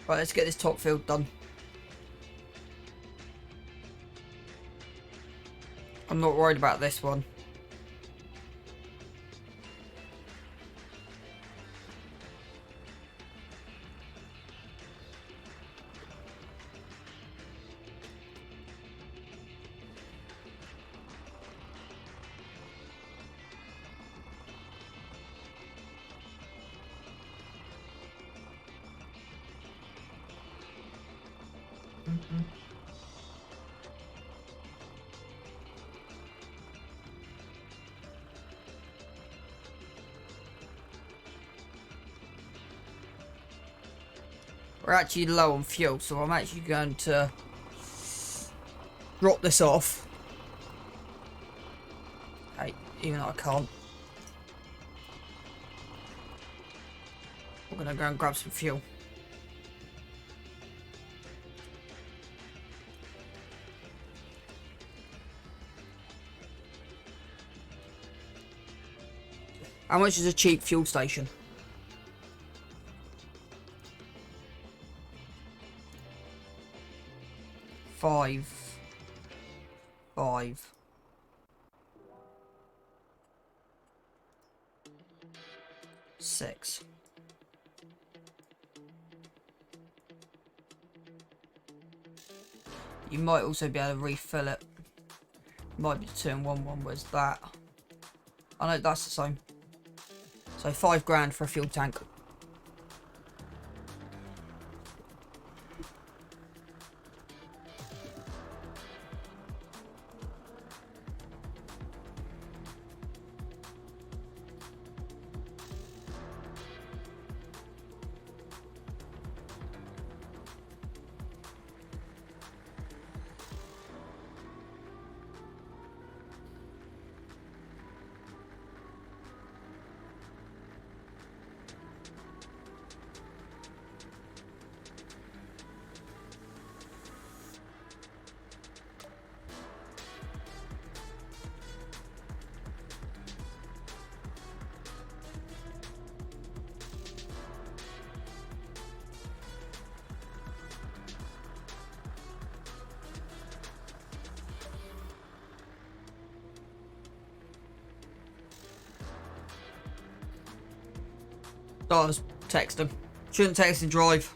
Right, let's get this top field done. I'm not worried about this one. We're actually low on fuel, so I'm actually going to drop this off. Hey, even though I can't. We're going to go and grab some fuel. How much is a cheap fuel station? Five. 6. You might also be able to refill it. Might be 2 in 1. Where's that? I know that's the same. So 5 grand for a fuel tank. Oh, let's text him. Shouldn't text and drive.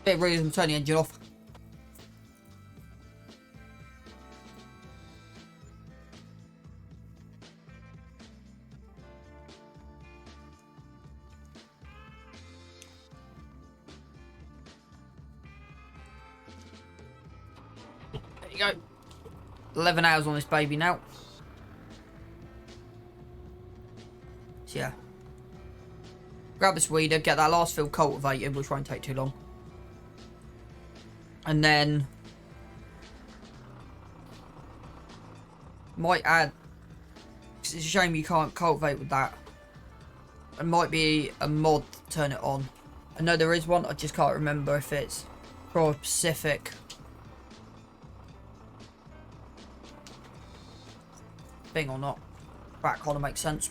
Bit of reason to turn the engine off. There you go. 11 hours on this baby now. So yeah. Grab this weeder, get that last field cultivated, which won't take too long. And then might add, it's a shame you can't cultivate with that. It might be a mod to turn it on. I know there is one, I just can't remember if it's for a specific thing or not. That kind of makes sense.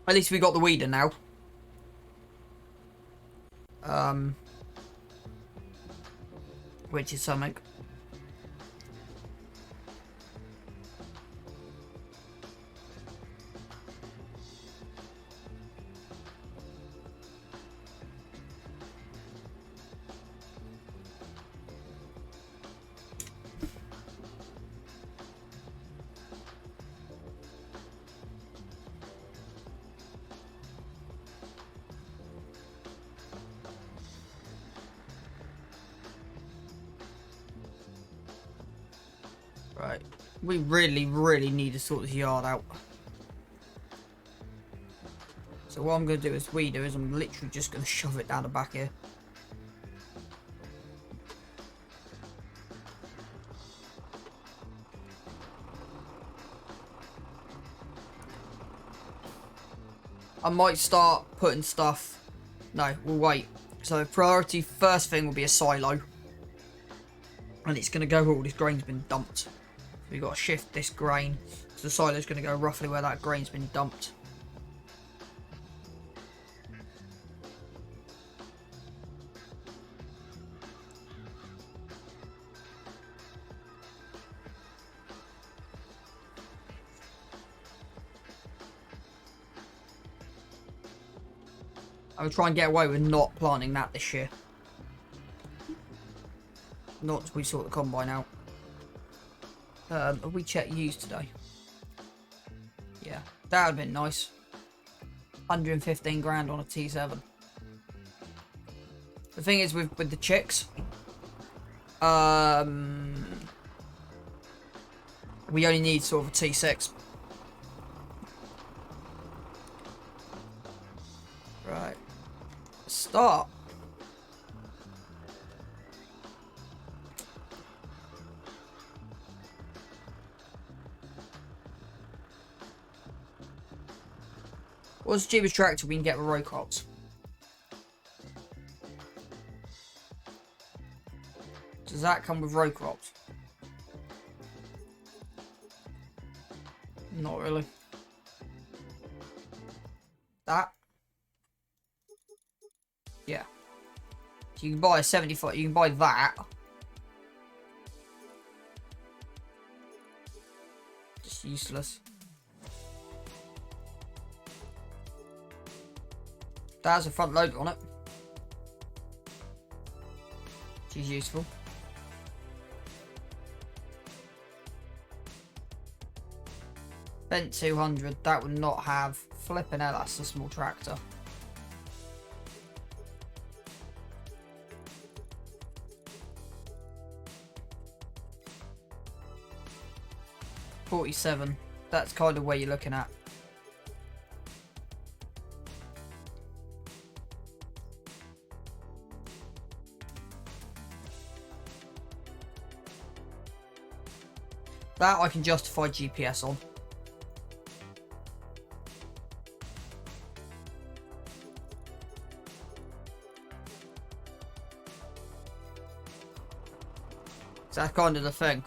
At least we got the weeder now. Which is something. Right. We really need to sort this yard out. So what I'm going to do is weeder is I'm literally just going to shove it down the back here. I might start putting stuff. No, we'll wait. So priority first thing will be a silo. And it's going to go where all this grain's been dumped. So we've got to shift this grain. So the silo's going to go roughly where that grain's been dumped. I will try and get away with not planting that this year. Not as we sort the combine out. Have we checked used today? Yeah, that would have been nice. 115 grand on a T7. The thing is with the chicks, we only need sort of a T6. Right. Start. What's the cheapest tractor we can get with row crops? Does that come with row crops? Not really. That? Yeah. So you can buy a 75, you can buy that. Just useless. That has a front loader on it. Which is useful. Bent 200, that would not have flipping hell, that's a small tractor. 47. That's kind of where you're looking at. That I can justify GPS on. So that's kind of the thing.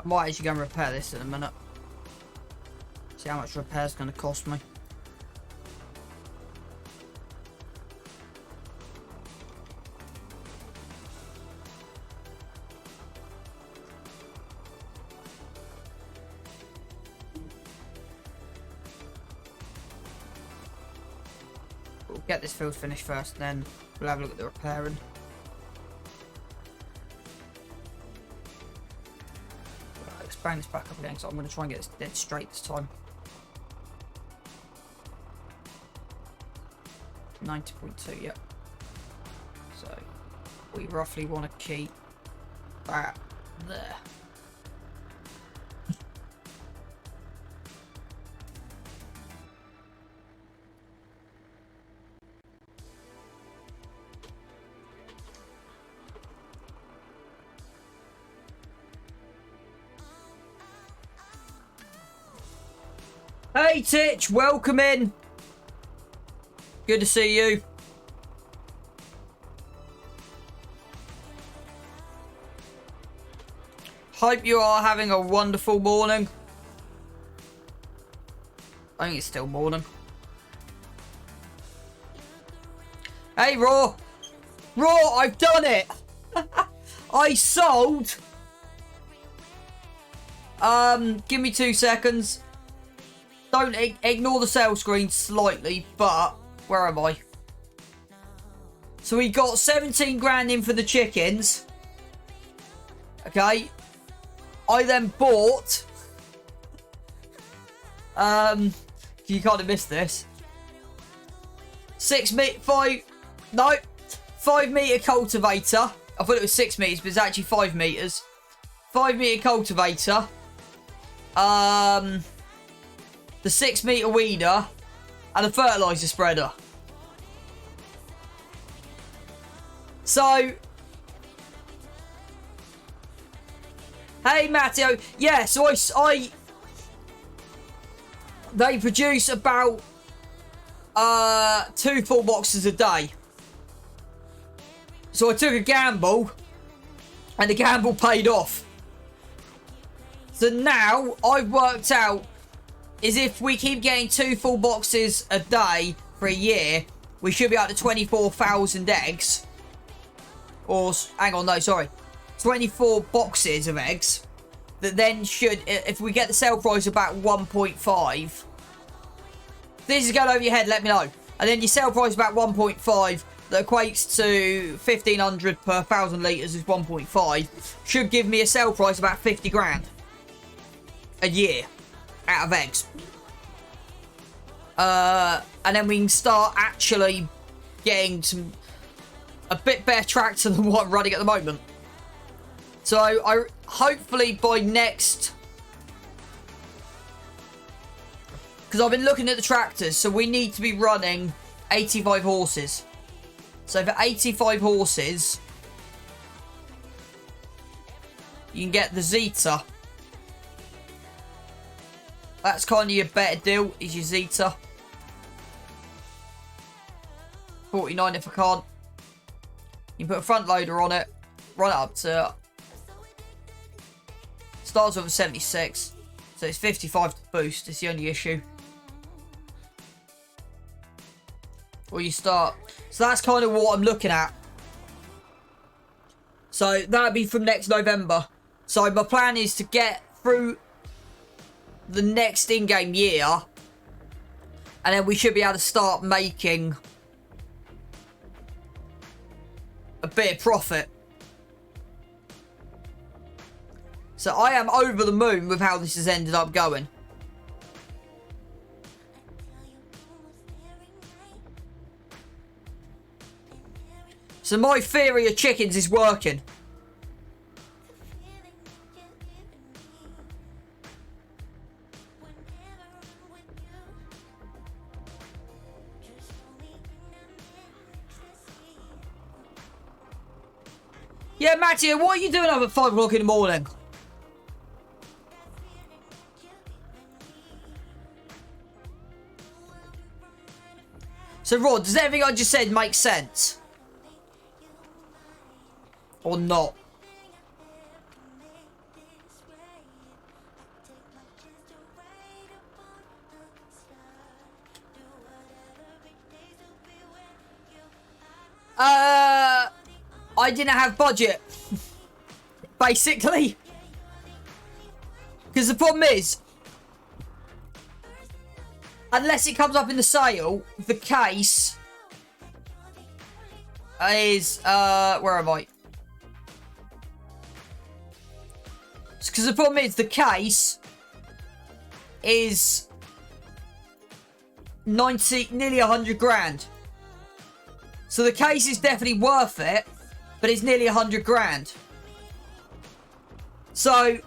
I might actually go and repair this in a minute. See how much repair's going to cost me. We'll get this field finished first, then we'll have a look at the repairing. Bang this back up again, so I'm going to try and get this dead straight this time. 90.2, yep. So we roughly want to keep that there. Hey Titch, welcome in. Good to see you. Hope you are having a wonderful morning. I think it's still morning. Hey Raw. Raw, I've done it. I sold. Give me 2 seconds. Don't ignore the sale screen slightly, but where am I? So we got 17 grand in for the chickens. Okay. I then bought. You kind of missed this. 5 meter cultivator. I thought it was 6 meters, but it's actually 5 meters. 5 meter cultivator. The 6 meter weeder, and a fertilizer spreader. So, hey Matteo, yeah. So they produce about 2 full boxes a day. So I took a gamble, and the gamble paid off. So now I've worked out. Is if we keep getting 2 full boxes a day for a year, we should be up to 24,000 eggs. Or, hang on, no, sorry. 24 boxes of eggs. That then should, if we get the sale price about 1.5. If this is going over your head, let me know. And then your sale price about 1.5, that equates to 1,500 per 1,000 litres is 1.5. Should give me a sale price about 50 grand. A year. Out of eggs. And then we can start actually getting a bit better tractor than what I'm running at the moment. So I hopefully by next, because I've been looking at the tractors, so we need to be running 85 horses. So for 85 horses, you can get the Zeta. That's kind of your better deal, is your Zeta. 49 if I can't. You can put a front loader on it, run it up to... Starts with a 76, so it's 55 to boost, it's the only issue. Or you start... So that's kind of what I'm looking at. So that'll be from next November. So my plan is to get through the next in-game year, and then we should be able to start making a bit of profit. So I am over the moon with how this has ended up going. So my theory of chickens is working. Yeah, Mattia, what are you doing up at 5 o'clock in the morning? So, Rod, does everything I just said make sense? Or not? I didn't have budget. Basically. Because the problem is, unless it comes up in the sale, the case is, where am I? Because the problem is, the case is 90, nearly 100 grand. So the case is definitely worth it, but it's nearly 100 grand. So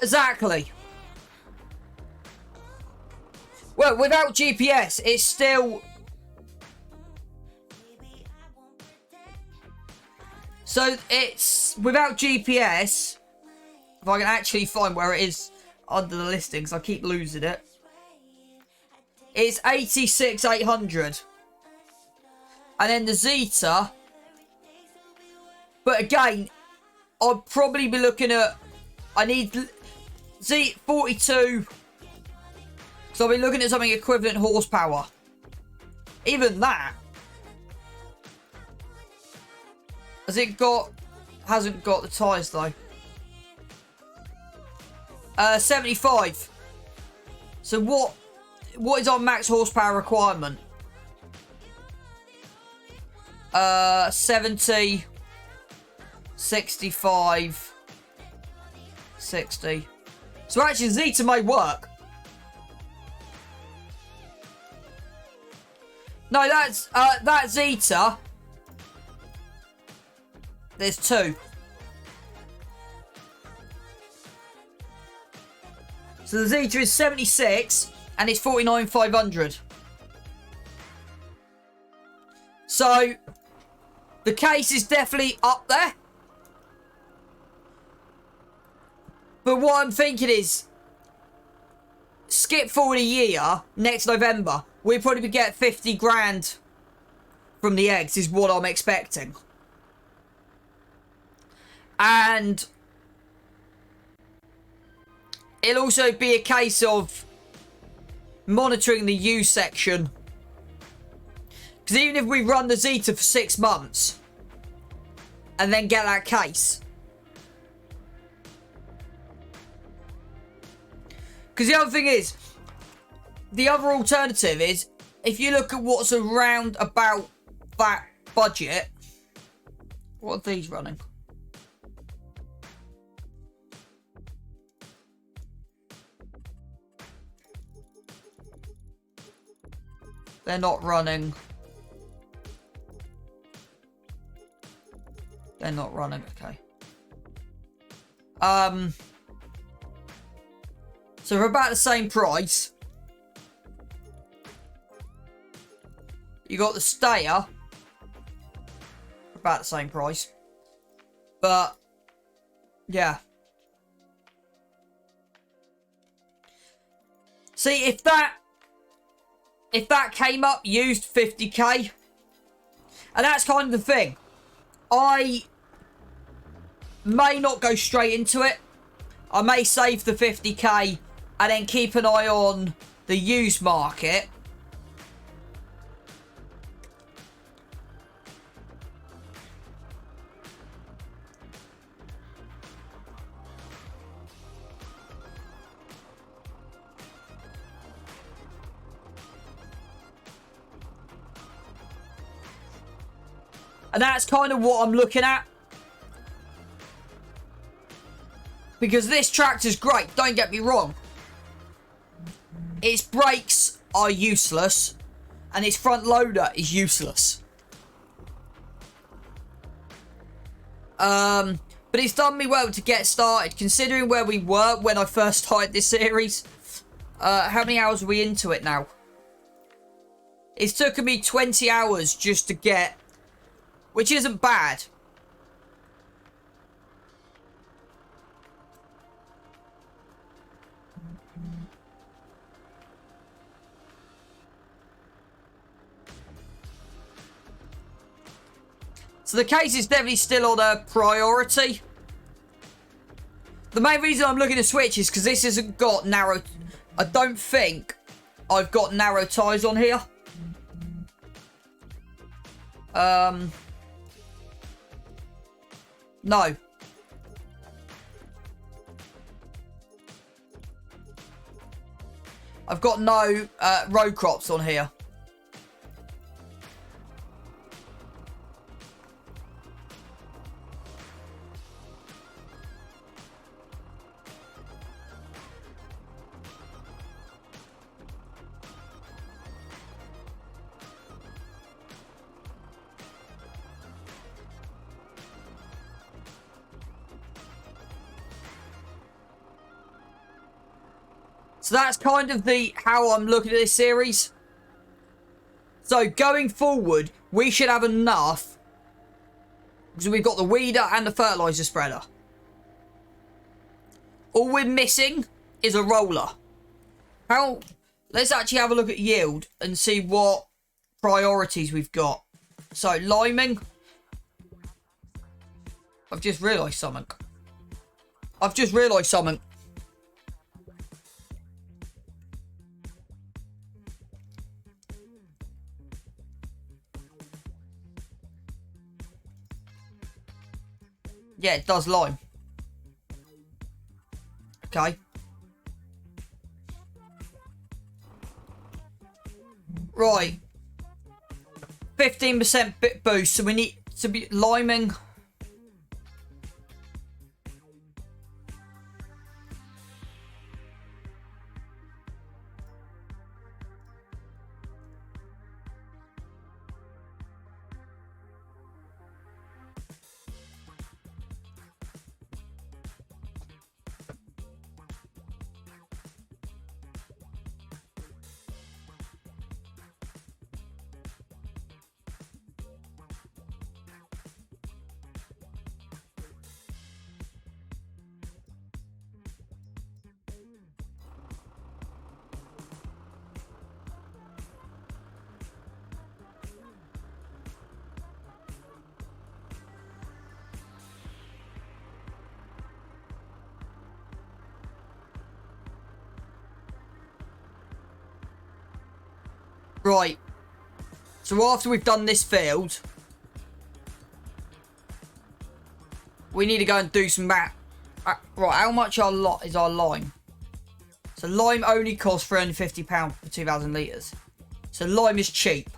exactly. Well, without GPS, it's still... So it's... Without GPS, if I can actually find where it is under the listings, I keep losing it. It's 86,800. And then the Zeta. But again, I'll probably be looking at... I need Z42. So I'll be looking at something equivalent horsepower. Even that. Has it got... Hasn't got the tyres though. 75. So what is our max horsepower requirement? 70, 65, 60. So actually Zeta may work. No, that's that Zeta. There's two. So the Zeta is 76 and it's 49,500. So the case is definitely up there. But what I'm thinking is, skip forward a year, next November, we'll probably get 50 grand from the eggs is what I'm expecting. And it'll also be a case of monitoring the U section. Because even if we run the Zeta for 6 months and then get that case. Because the other thing is, the other alternative is, if you look at what's around about that budget, what are these running? They're not running. They're not running, okay. So for about the same price, you got the stayer for about the same price. But yeah. See, if that came up used 50k, and that's kind of the thing. I may not go straight into it. I may save the 50k and then keep an eye on the used market. And that's kind of what I'm looking at. Because this tractor's great, don't get me wrong. Its brakes are useless. And its front loader is useless. But it's done me well to get started. Considering where we were when I first started this series. How many hours are we into it now? It's taken me 20 hours just to get... Which isn't bad. So the case is definitely still on a priority. The main reason I'm looking to switch is because this hasn't got narrow... I don't think I've got narrow tyres on here. No. I've got no road crops on here. So that's kind of how I'm looking at this series. So going forward, we should have enough. Because we've got the weeder and the fertilizer spreader. All we're missing is a roller. Let's actually have a look at yield and see what priorities we've got. So liming. I've just realised something. Yeah, it does lime. Okay. Right. 15% bit boost, so we need to be liming. Right. So after we've done this field, we need to go and do some math. Right, how much is our lime? So lime only costs £350 for 2,000 litres. So lime is cheap.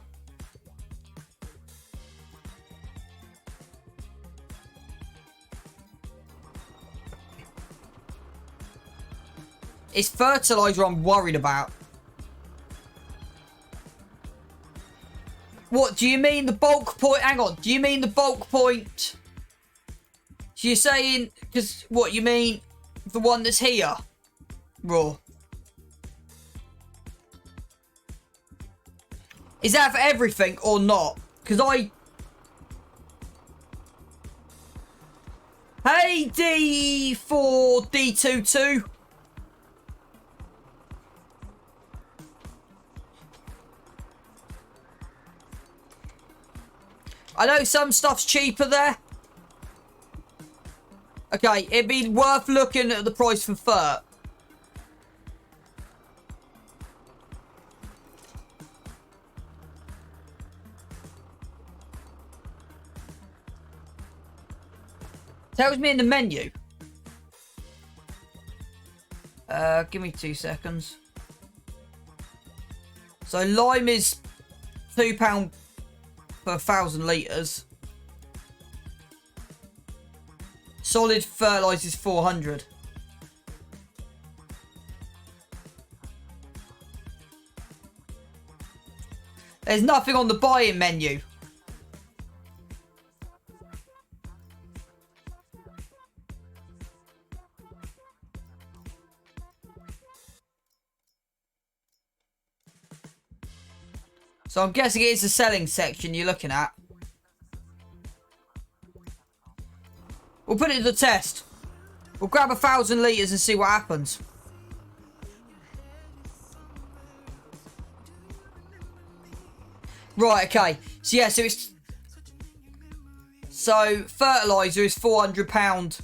It's fertiliser I'm worried about. What, do you mean the bulk point? Hang on, do you mean the bulk point? So you're saying, because what, you mean the one that's here? Raw. Is that for everything or not? Because Hey, D4D22. I know some stuff's cheaper there. Okay, it'd be worth looking at the price for fur. Tells me in the menu. Give me 2 seconds. So lime is £2 per 1,000 litres. Solid fertiliser is 400. There's nothing on the buy-in menu. So I'm guessing it is the selling section you're looking at. We'll put it to the test. We'll grab 1,000 litres and see what happens. Right, okay. So yeah, so fertiliser is £400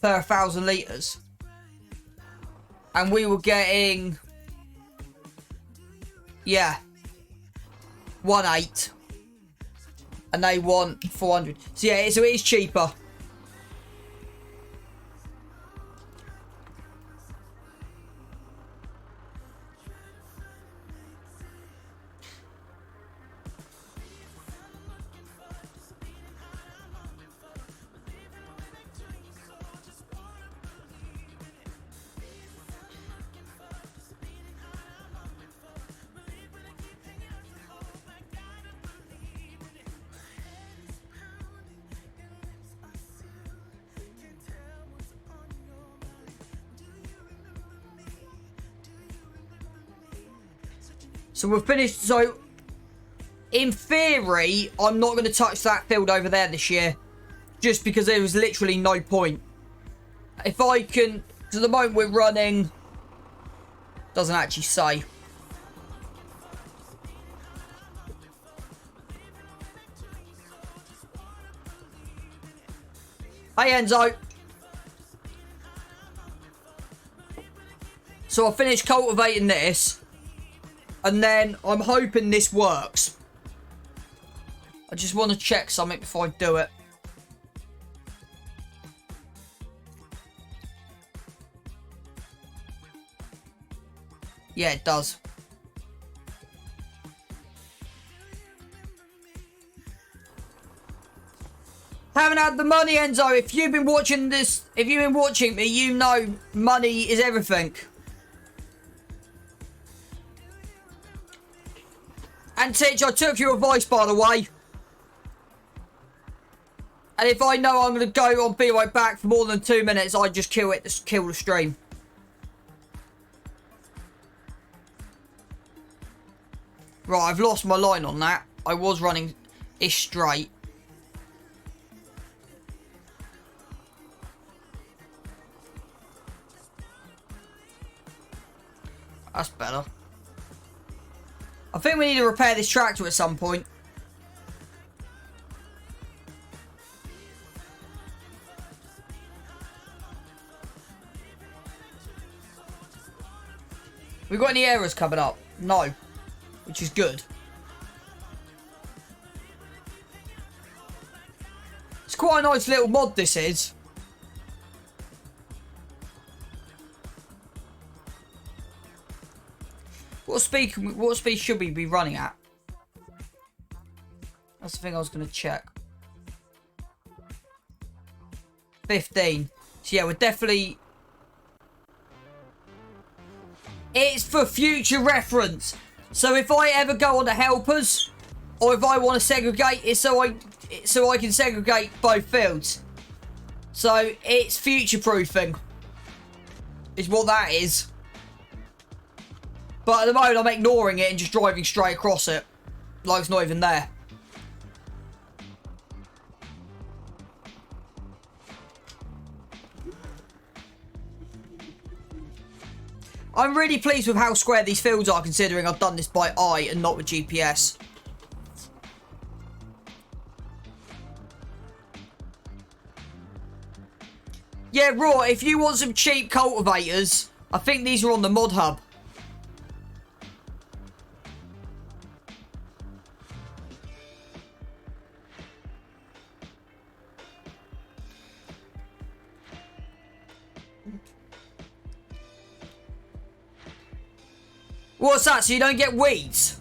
per 1,000 litres. And we were getting... Yeah. 1.8. And they want 400. So yeah, so it is cheaper. So we've finished. So, in theory, I'm not going to touch that field over there this year. Just because there was literally no point. If I can... To the moment we're running... Doesn't actually say. Hey, Enzo. So I finished cultivating this. And then I'm hoping this works. I just want to check something before I do it. Yeah, it does. Haven't had the money, Enzo. If you've been watching this, if you've been watching me, you know money is everything. And Titch, I took your advice, by the way. And if I know I'm going to go on Be Right Back for more than 2 minutes, I just kill it, kill the stream. Right, I've lost my line on that. I was running it straight. That's better. I think we need to repair this tractor at some point. We got any errors coming up? No. Which is good. It's quite a nice little mod, this is. What speed should we be running at? That's the thing I was going to check. 15. So yeah, we're definitely... It's for future reference. So if I ever go on the helpers, or if I want to segregate, it's so I can segregate both fields. So it's future proofing. Is what that is. But at the moment I'm ignoring it and just driving straight across it. Like it's not even there. I'm really pleased with how square these fields are, considering I've done this by eye and not with GPS. Yeah, Raw, if you want some cheap cultivators, I think these are on the mod hub. What's that? So you don't get weeds?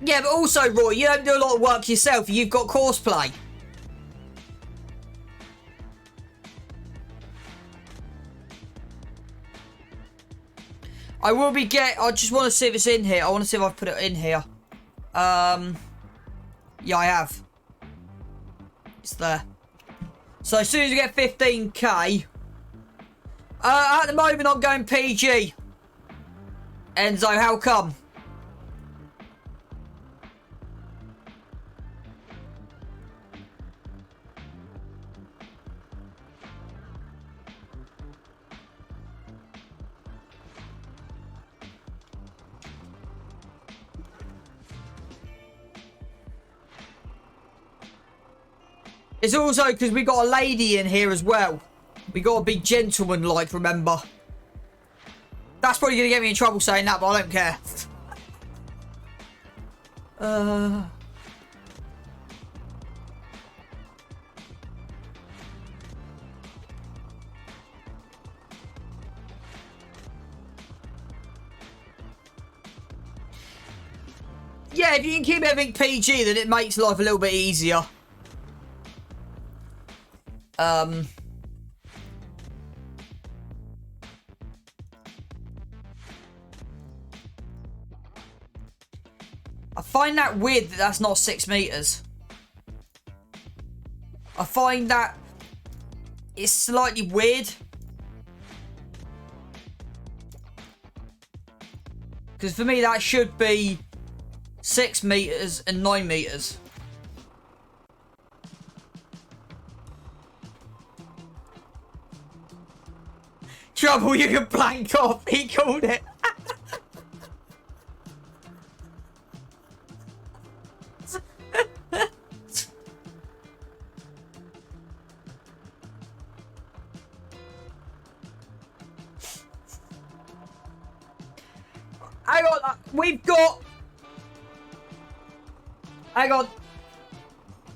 Yeah, but also, Roy, you don't do a lot of work yourself. You've got courseplay. I just want to see if it's in here. I want to see if I've put it in here. Yeah, I have. It's there. So as soon as you get 15k... at the moment, I'm going PG. Enzo, how come? It's also because we got a lady in here as well. We got to be gentleman-like, remember? That's probably going to get me in trouble saying that, but I don't care. Yeah, if you can keep everything PG, then it makes life a little bit easier. I find that weird that that's not 6 meters. I find that it's slightly weird. Because for me that should be 6 meters and 9 meters. Trouble you can blank off, he called it. Hang on, we've got... Hang on.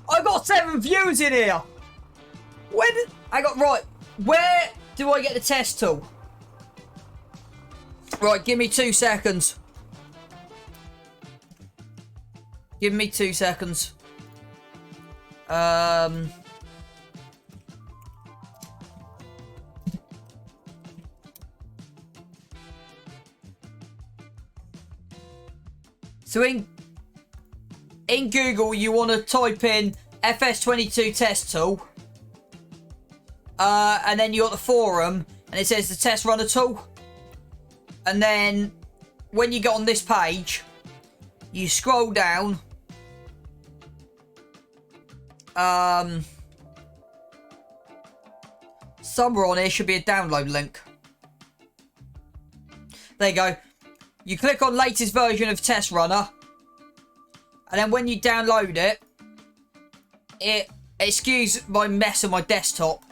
I got 7 views in here. Where did... I got... Right. Where do I get the test tool? Right, give me 2 seconds. Give me 2 seconds. So in Google, you want to type in FS22 test tool. And then you got the forum, and it says the test runner tool. And then when you get on this page, you scroll down. Somewhere on here should be a download link. There you go. You click on latest version of test runner. And then when you download it, excuse my mess on my desktop.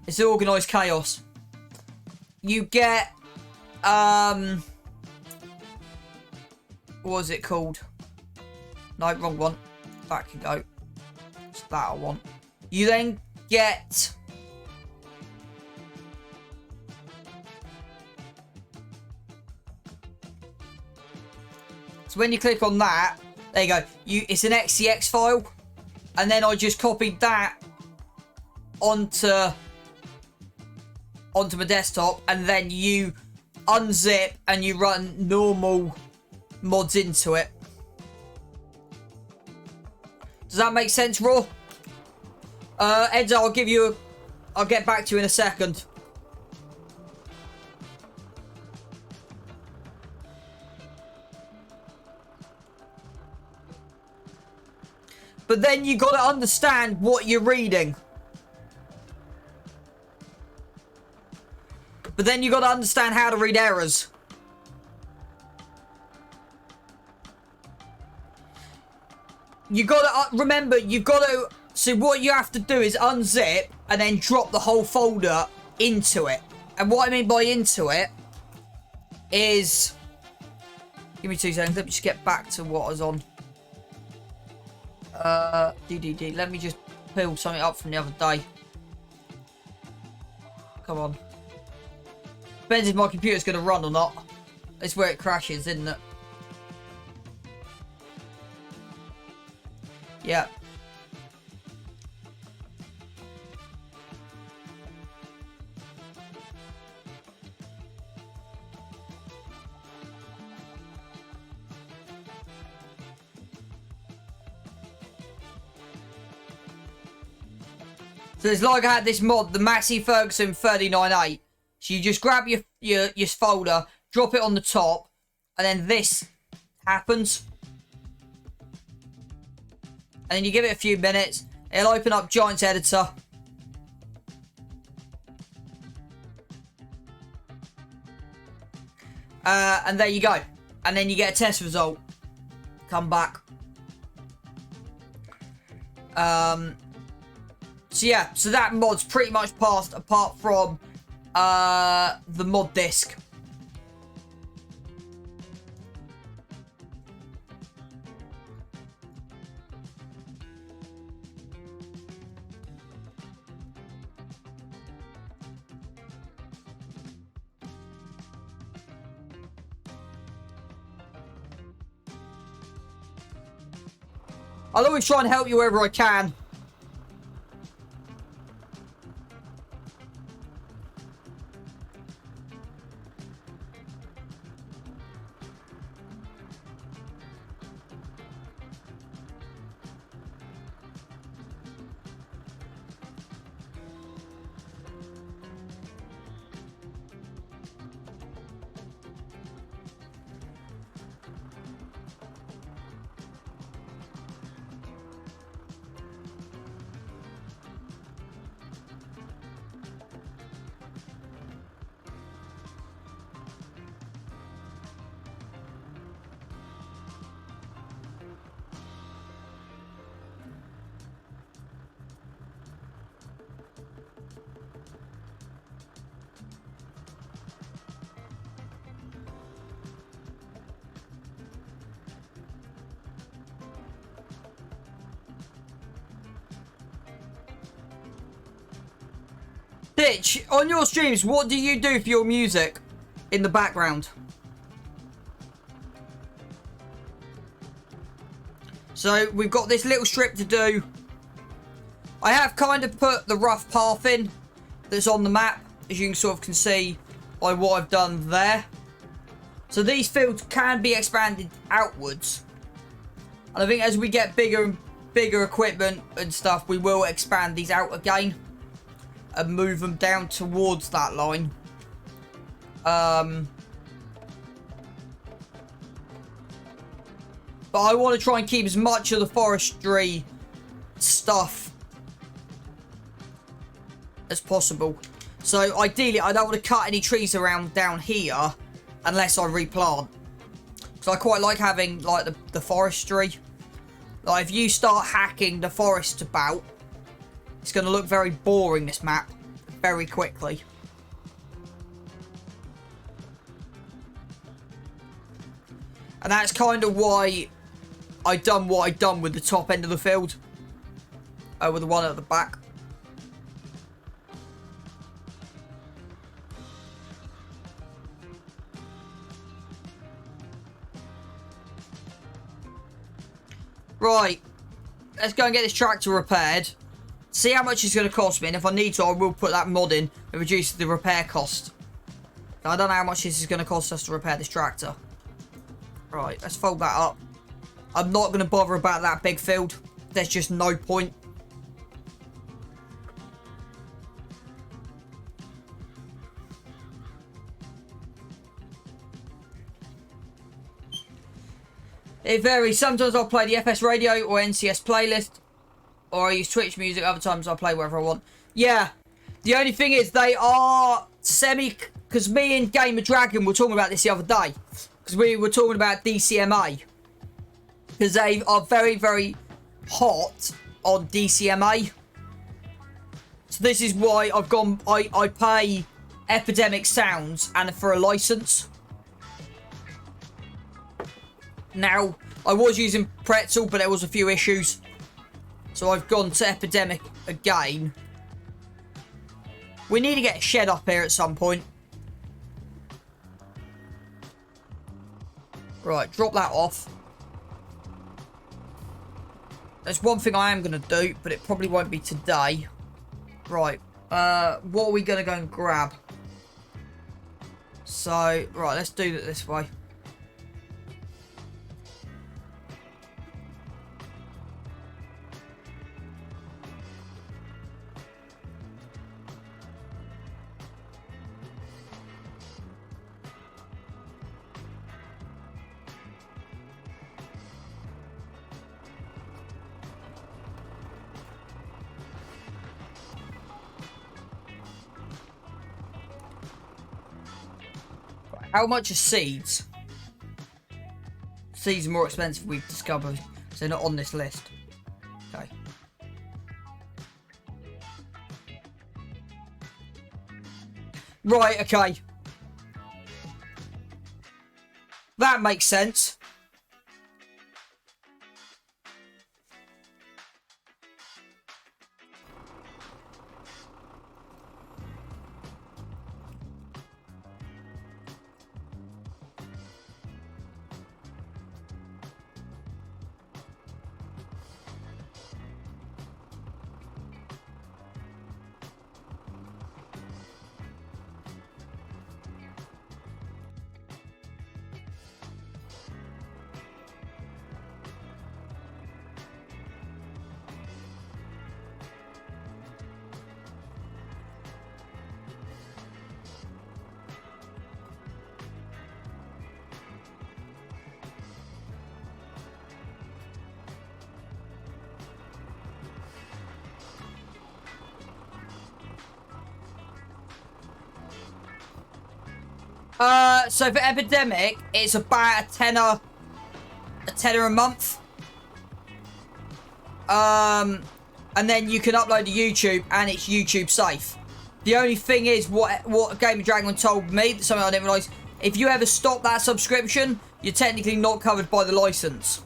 It's organised chaos. You get, what was it called? No, wrong one. Back you go. It's that I want. You then get... So when you click on that, there you go. It's an XCX file. And then I just copied that onto my desktop, and then you unzip and you run normal mods into it. Does that make sense, Raw? Edzo, I'll get back to you in a second. But then you got to understand what you're reading. But then you got to understand how to read errors. You got to remember, you've got to... So what you have to do is unzip and then drop the whole folder into it. And what I mean by into it is... Give me 2 seconds. Let me just get back to what I was on. DDD. Let me just pull something up from the other day. Come on. Depends if my computer's going to run or not. That's where it crashes, isn't it? Yeah. So it's like I had this mod, the Massey Ferguson 39.8. So you just grab your folder, drop it on the top, and then this happens. And then you give it a few minutes, it'll open up Giant's Editor. And there you go. And then you get a test result. Come back. So yeah, so that mod's pretty much passed apart from the mod disk. I'll always try and help you wherever I can. Ditch, on your streams, what do you do for your music in the background? So, we've got this little strip to do. I have kind of put the rough path in that's on the map, as you can see by what I've done there. So these fields can be expanded outwards. And I think as we get bigger and bigger equipment and stuff, we will expand these out again. And move them down towards that line. But I want to try and keep as much of the forestry stuff as possible. So ideally, I don't want to cut any trees around down here unless I replant. Because I quite like having like the forestry. Like if you start hacking the forest about, it's going to look very boring, this map, very quickly. And that's kind of why I done what I done with the top end of the field. With the one at the back. Right. Let's go and get this tractor repaired. See how much it's going to cost me, and if I need to, I will put that mod in and reduce the repair cost. I don't know how much this is going to cost us to repair this tractor. Right, let's fold that up. I'm not going to bother about that big field. There's just no point. It varies. Sometimes I'll play the FS radio or NCS playlist, or I use Twitch music. Other times I'll play wherever I want. Yeah. The only thing is they are semi... Because me and Gamer Dragon were talking about this the other day. Because we were talking about DCMA. Because they are very, very hot on DCMA. So this is why I've gone... I pay Epidemic Sounds and for a license. Now, I was using Pretzel, but there was a few issues. So I've gone to Epidemic again. We need to get a shed up here at some point. Right, drop that off. There's one thing I am going to do, but it probably won't be today. Right, what are we going to go and grab? So, right, let's do it this way. How much are seeds? Seeds are more expensive, we've discovered. So they're not on this list. Okay. Right, okay. That makes sense. So for Epidemic, it's about a tenner a month. And then you can upload to YouTube, and it's YouTube safe. The only thing is, what Gamer Dragon told me, something I didn't realise, if you ever stop that subscription, you're technically not covered by the license.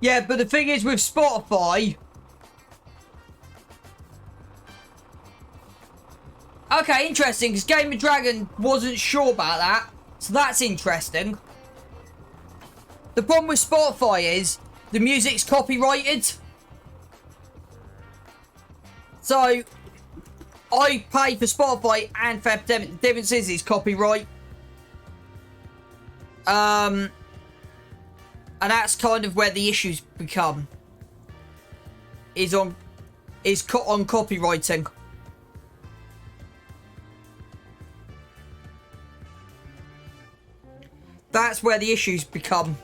Yeah, but the thing is with Spotify... Okay, interesting, because Gamer Dragon wasn't sure about that. So that's interesting. The problem with Spotify is the music's copyrighted. So I pay for Spotify and for Epidemic. The difference is it's copyright. And that's kind of where the issues become. Is on copywriting. That's where the issues become.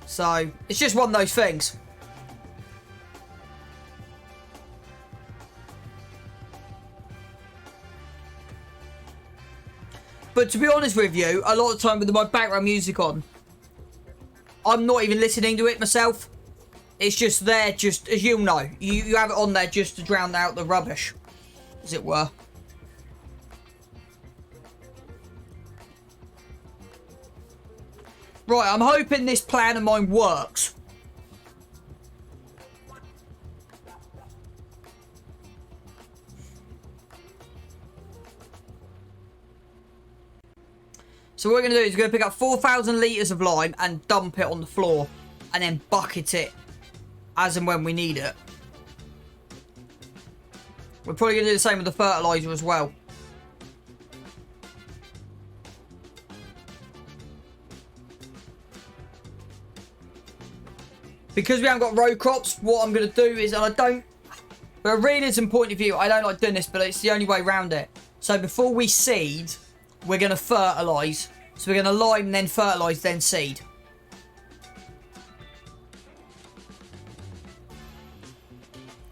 So, it's just one of those things. But to be honest with you, a lot of the time with my background music on, I'm not even listening to it myself. It's just there, just as you'll know. You have it on there just to drown out the rubbish, as it were. Right, I'm hoping this plan of mine works. So what we're going to do is we're going to pick up 4,000 litres of lime and dump it on the floor. And then bucket it as and when we need it. We're probably going to do the same with the fertiliser as well. Because we haven't got row crops, what I'm going to do is, and I don't, from a realism point of view, I don't like doing this, but it's the only way around it. So before we seed, we're going to fertilise. So we're going to lime, then fertilise, then seed.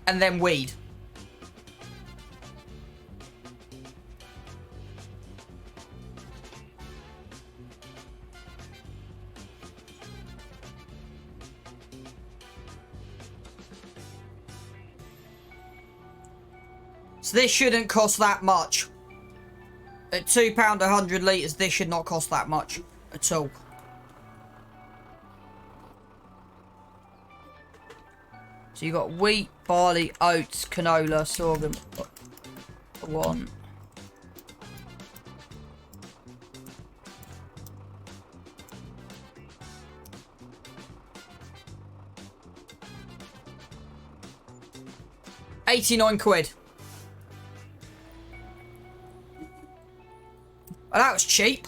And then weed. So this shouldn't cost that much. At £2 100 litres, this should not cost that much at all. So you've got wheat, barley, oats, canola, sorghum. One. £89. Oh, that was cheap.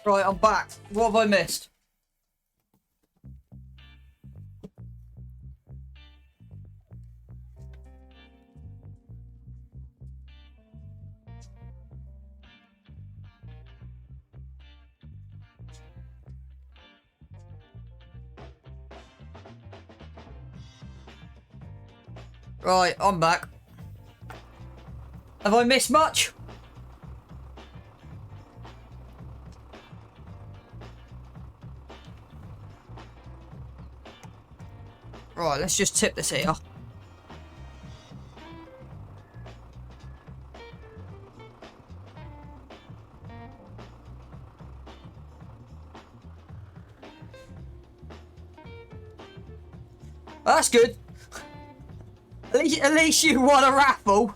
Right, I'm back. What have I missed? Right, I'm back. Have I missed much? Right, let's just tip this here. That's good. At least you won a raffle.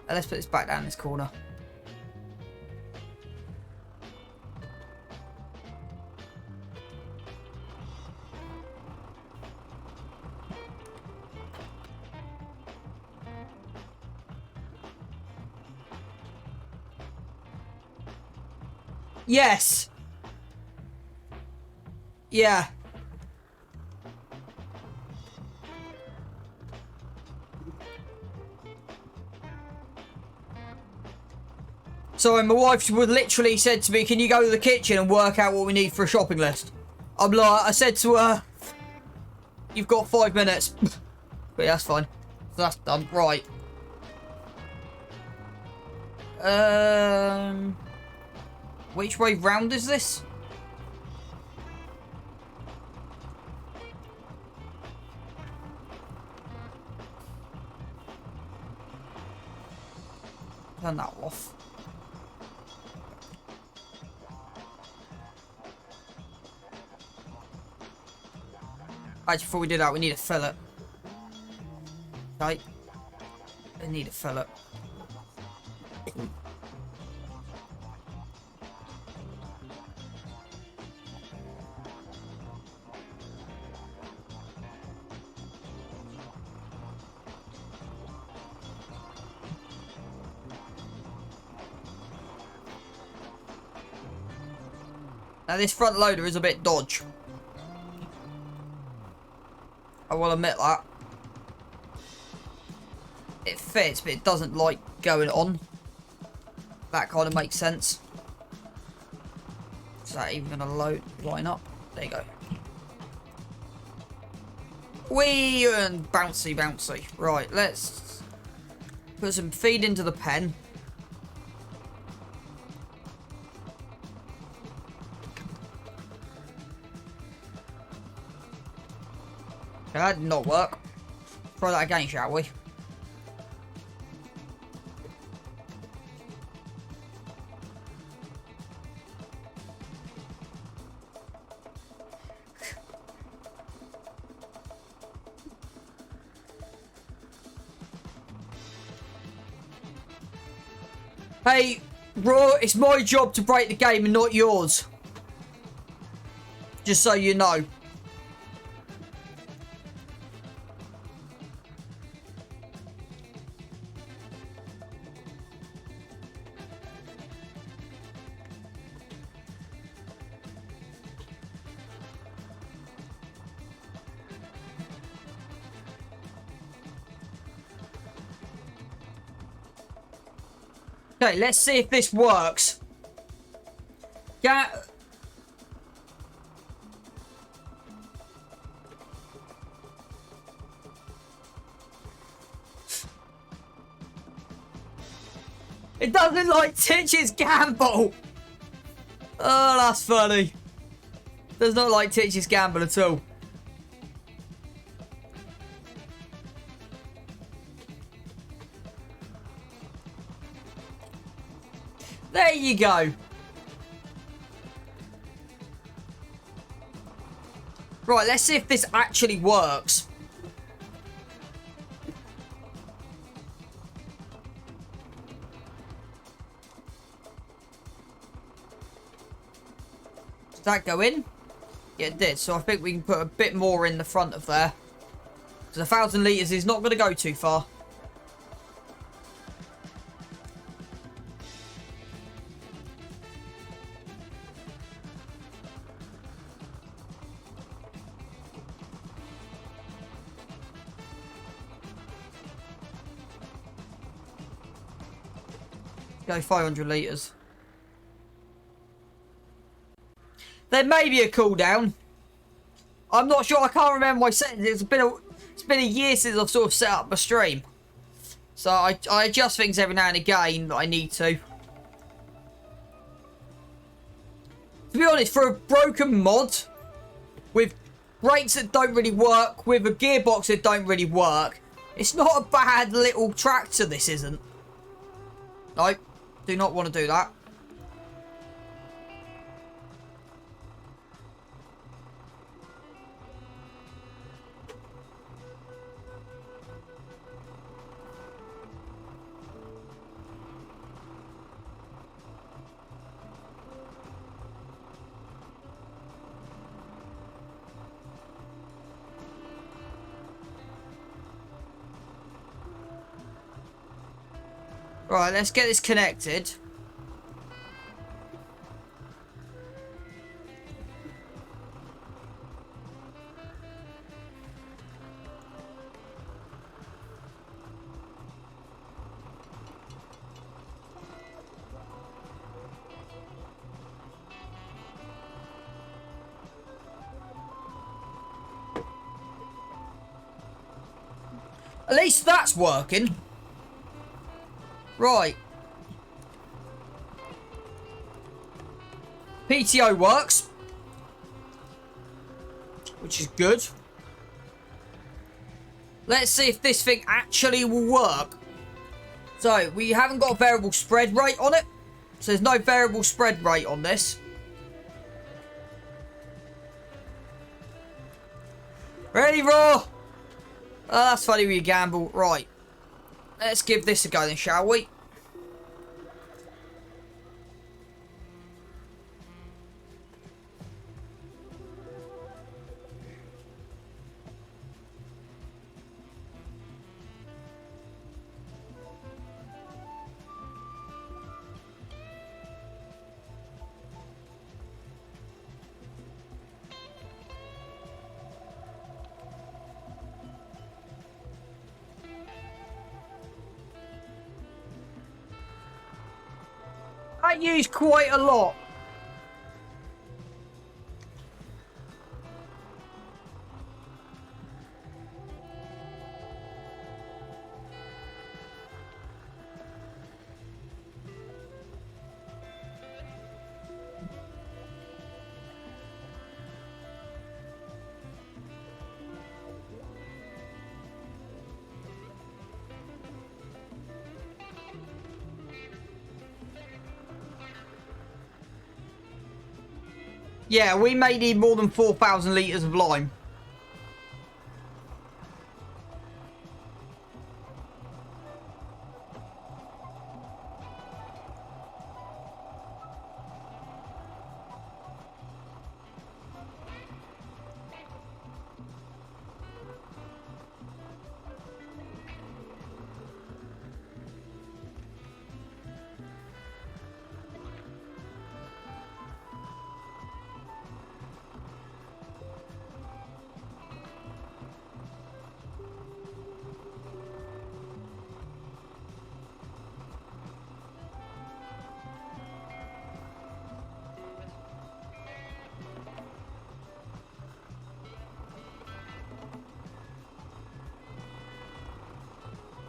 Let's put this back down this corner. Yes. Yeah. Sorry, my wife would literally said to me, can you go to the kitchen and work out what we need for a shopping list? I'm like, I said to her, you've got 5 minutes. But yeah, that's fine. So that's done. Right. Which way round is this? Turn that off. Actually, before we do that, we need a fillet. Okay. We need a fillet. Now this front loader is a bit dodge. I will admit that. It fits, but it doesn't like going on. That kind of makes sense. Is that even going to line up? There you go. Whee! And bouncy, bouncy. Right, let's put some feed into the pen. That did not work. Try that again, shall we? Hey, Raw, it's my job to break the game and not yours. Just so you know. Okay, let's see if this works. Yeah. It doesn't like Titch's gamble. Oh, that's funny. Does not like Titch's gamble at all. There you go. Right, let's see if this actually works. Did that go in? Yeah, it did. So I think we can put a bit more in the front of there. Because 1,000 litres is not going to go too far. Go 500 litres. There may be a cooldown. I'm not sure. I can't remember my settings. It's been a year since I've sort of set up my stream. So I adjust things every now and again that I need to. To be honest, for a broken mod, with brakes that don't really work, with a gearbox that don't really work, it's not a bad little tractor, this isn't. No, do not want to do that. Right, let's get this connected. At least that's working. Right. PTO works. Which is good. Let's see if this thing actually will work. So, we haven't got a variable spread rate on it. So, there's no variable spread rate on this. Ready, Raw? Oh, that's funny when you gamble. Right. Let's give this a go then, shall we? I use quite a lot. Yeah, we may need more than 4,000 litres of lime.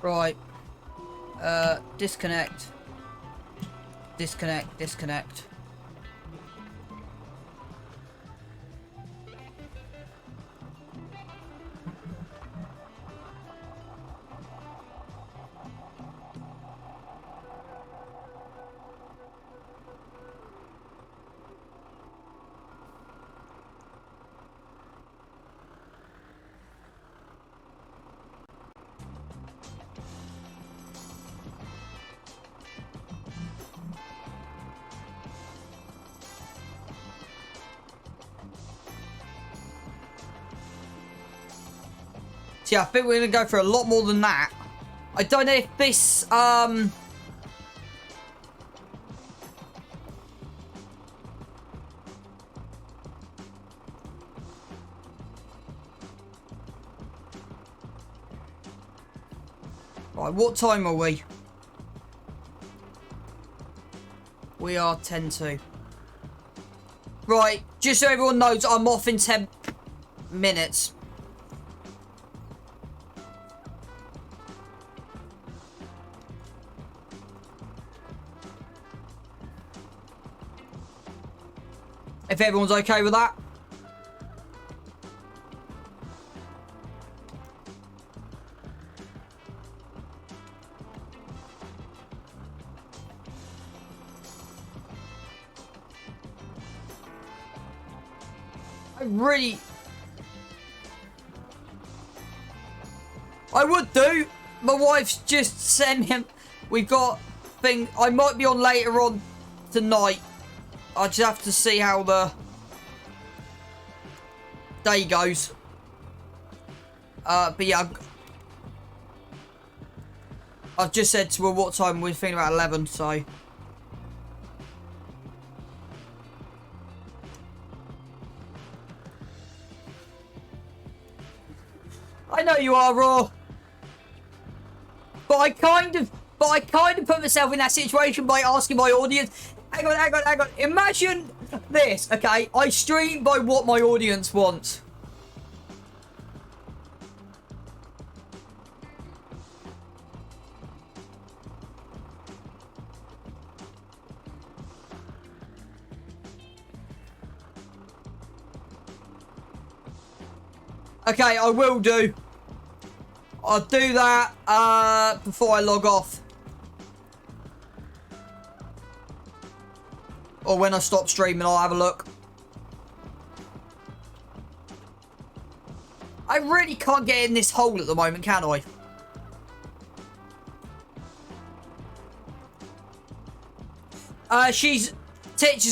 Right. Disconnect. Disconnect, disconnect. So yeah, I think we're going to go for a lot more than that. I don't know if this, Right, what time are we? We are 10-2. Right, just so everyone knows, I'm off in 10 minutes. If everyone's okay with that. I would do. My wife's just sent him. We've got thing. I might be on later on tonight. I just have to see how the day goes. But yeah, I've just said to her what time we're thinking about 11. So. I know you are, Raw. But I kind of put myself in that situation by asking my audience. Hang on. Imagine this, okay? I stream by what my audience wants. Okay, I will do. I'll do that before I log off. Or when I stop streaming, I'll have a look. I really can't get in this hole at the moment, can I? She's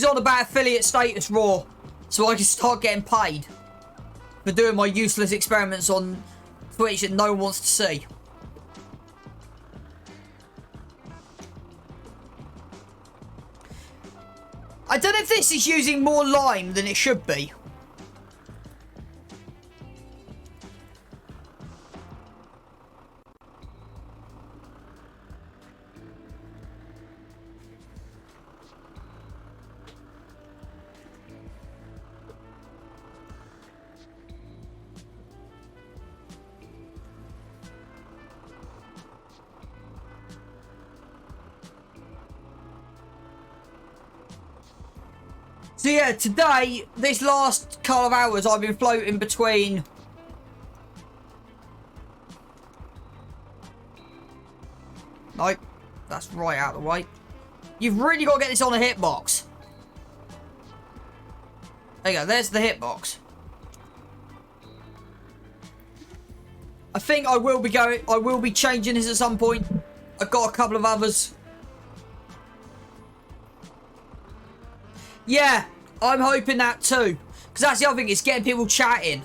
on about affiliate status, Raw. So I can start getting paid for doing my useless experiments on Twitch that no one wants to see. I don't know if this is using more lime than it should be. So yeah, today, this last couple of hours, I've been floating between... Nope, that's right out of the way. You've really got to get this on a hitbox. There you go, there's the hitbox. I think I will be changing this at some point. I've got a couple of others. Yeah, I'm hoping that too. Because that's the other thing, it's getting people chatting.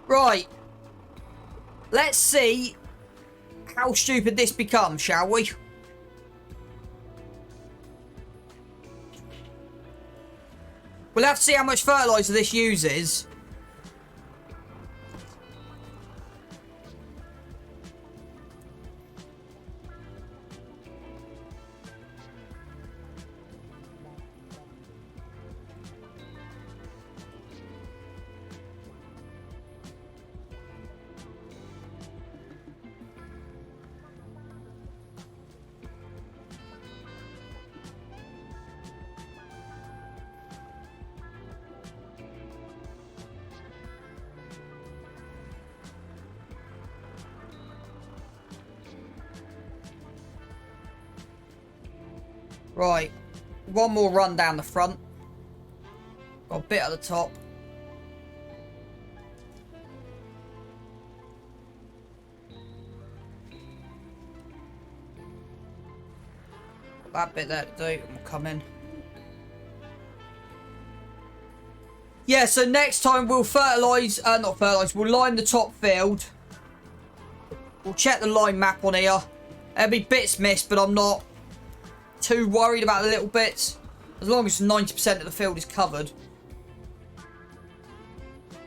Right. Let's see how stupid this becomes, shall we? We'll have to see how much fertilizer this uses. Right, one more run down the front. Got a bit at the top. Got that bit there to do, and we'll come in. Yeah, so next time we'll not fertilise, we'll line the top field. We'll check the line map on here. There'll be bits missed, but I'm not too worried about the little bits. As long as 90% of the field is covered.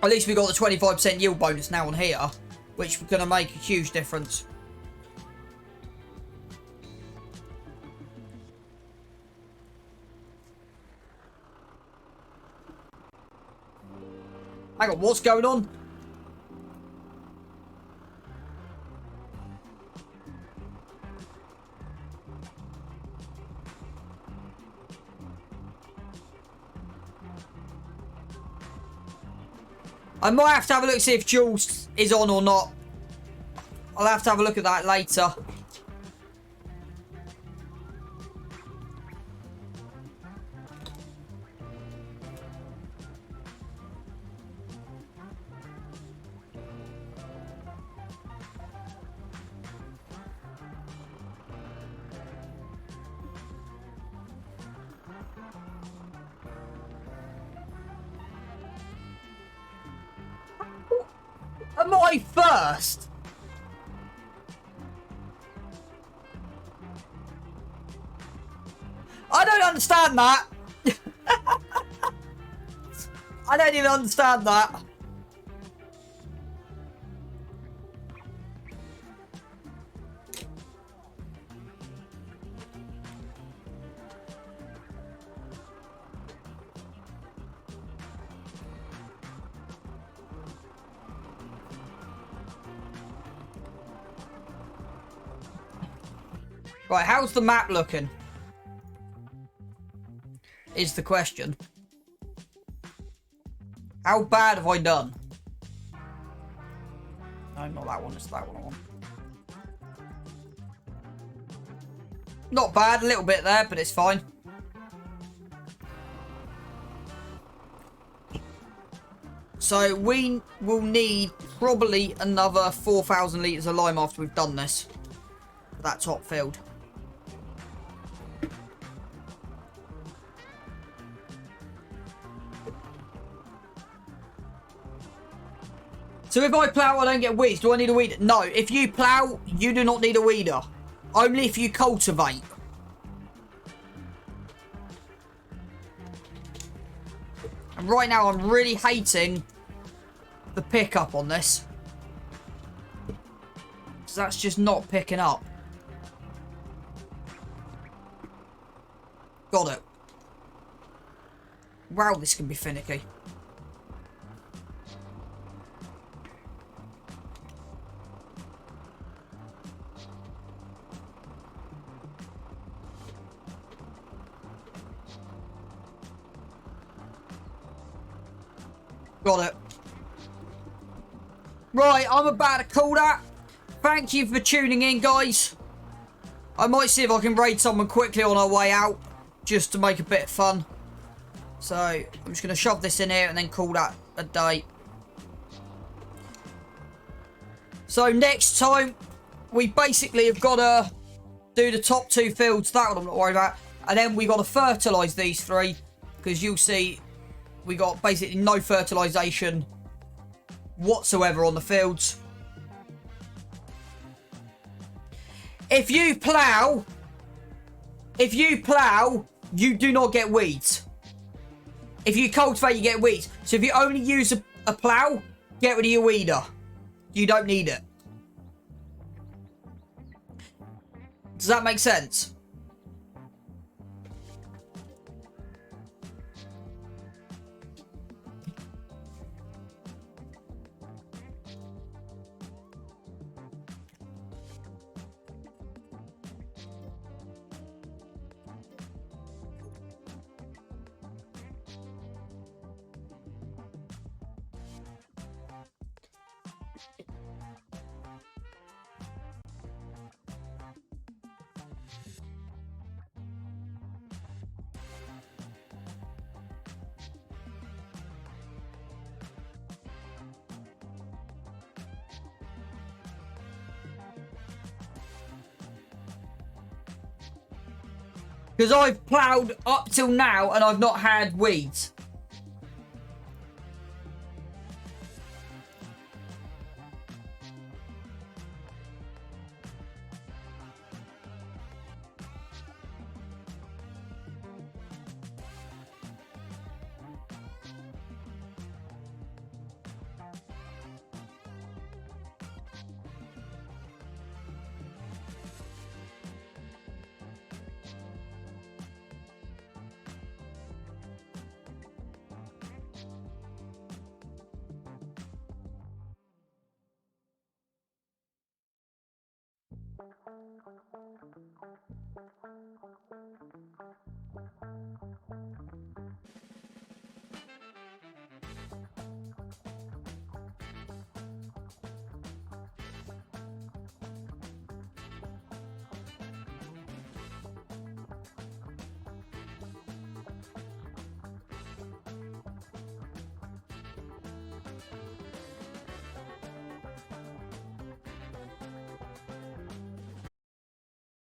At least we got the 25% yield bonus now on here, which is going to make a huge difference. Hang on, what's going on? I might have to have a look, see if Jules is on or not. I'll have to have a look at that later. Am I first? I don't understand that. I don't even understand that. Right, how's the map looking? Is the question. How bad have I done? No, not that one, it's that one I want. Not bad, a little bit there, but it's fine. So we will need probably another 4,000 litres of lime after we've done this. For that top field. So if I plough, I don't get weeds. Do I need a weeder? No. If you plough, you do not need a weeder. Only if you cultivate. And right now, I'm really hating the pickup on this. Because that's just not picking up. Got it. Wow, this can be finicky. Got it. Right, I'm about to call that. Thank you for tuning in, guys. I might see if I can raid someone quickly on our way out, just to make a bit of fun. So, I'm just going to shove this in here and then call that a day. So, next time, we basically have got to do the top 2 fields. That one I'm not worried about. And then we got to fertilise these 3, because you'll see we got basically no fertilisation whatsoever on the fields. If you plough, you do not get weeds. If you cultivate, you get weeds. So if you only use a plough, get rid of your weeder. You don't need it. Does that make sense? Because I've ploughed up till now and I've not had weeds.